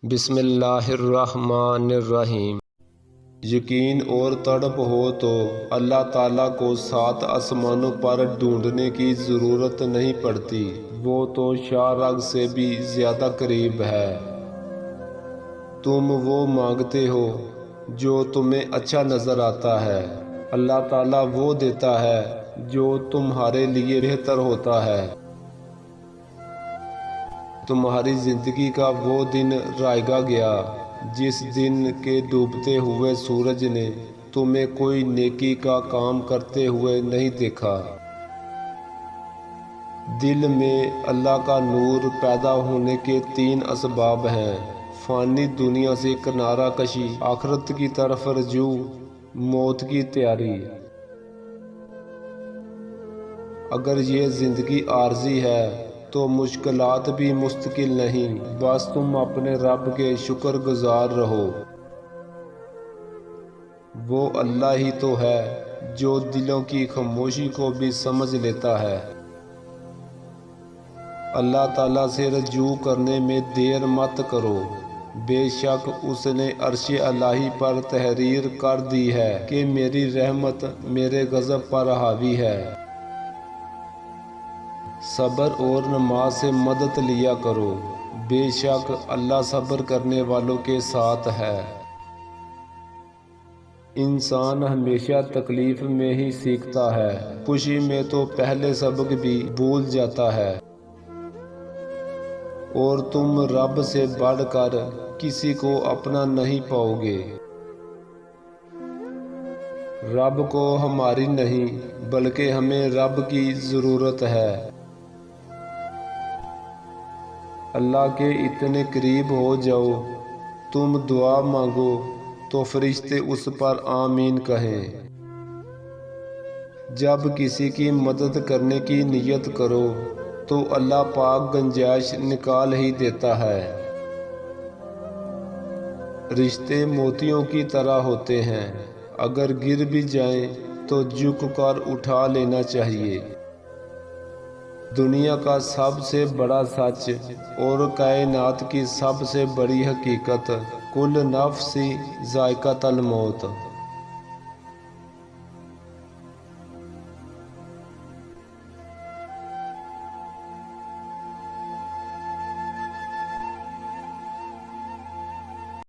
بسم اللہ الرحمن الرحیم۔ یقین اور تڑپ ہو تو اللہ تعالیٰ کو 7 آسمانوں پر ڈھونڈنے کی ضرورت نہیں پڑتی، وہ تو شاہ رگ سے بھی زیادہ قریب ہے۔ تم وہ مانگتے ہو جو تمہیں اچھا نظر آتا ہے، اللہ تعالیٰ وہ دیتا ہے جو تمہارے لیے بہتر ہوتا ہے۔ تمہاری زندگی کا وہ دن رائے گا گیا جس دن کے ڈوبتے ہوئے سورج نے تمہیں کوئی نیکی کا کام کرتے ہوئے نہیں دیکھا۔ دل میں اللہ کا نور پیدا ہونے کے 3 اسباب ہیں: فانی دنیا سے کنارہ کشی، آخرت کی طرف رجوع، موت کی تیاری۔ اگر یہ زندگی عارضی ہے تو مشکلات بھی مستقل نہیں، بس تم اپنے رب کے شکر گزار رہو۔ وہ اللہ ہی تو ہے جو دلوں کی خاموشی کو بھی سمجھ لیتا ہے۔ اللہ تعالیٰ سے رجوع کرنے میں دیر مت کرو، بے شک اس نے عرش الہی پر تحریر کر دی ہے کہ میری رحمت میرے غضب پر حاوی ہے۔ صبر اور نماز سے مدد لیا کرو، بے شک اللہ صبر کرنے والوں کے ساتھ ہے۔ انسان ہمیشہ تکلیف میں ہی سیکھتا ہے، خوشی میں تو پہلے سبق بھی بھول جاتا ہے۔ اور تم رب سے بڑھ کر کسی کو اپنا نہیں پاؤ گے۔ رب کو ہماری نہیں بلکہ ہمیں رب کی ضرورت ہے۔ اللہ کے اتنے قریب ہو جاؤ، تم دعا مانگو تو فرشتے اس پر آمین کہیں۔ جب کسی کی مدد کرنے کی نیت کرو تو اللہ پاک گنجائش نکال ہی دیتا ہے۔ رشتے موتیوں کی طرح ہوتے ہیں، اگر گر بھی جائیں تو جھک کر اٹھا لینا چاہیے۔ دنیا کا سب سے بڑا سچ اور کائنات کی سب سے بڑی حقیقت، کل نفس ذائقۃ الموت۔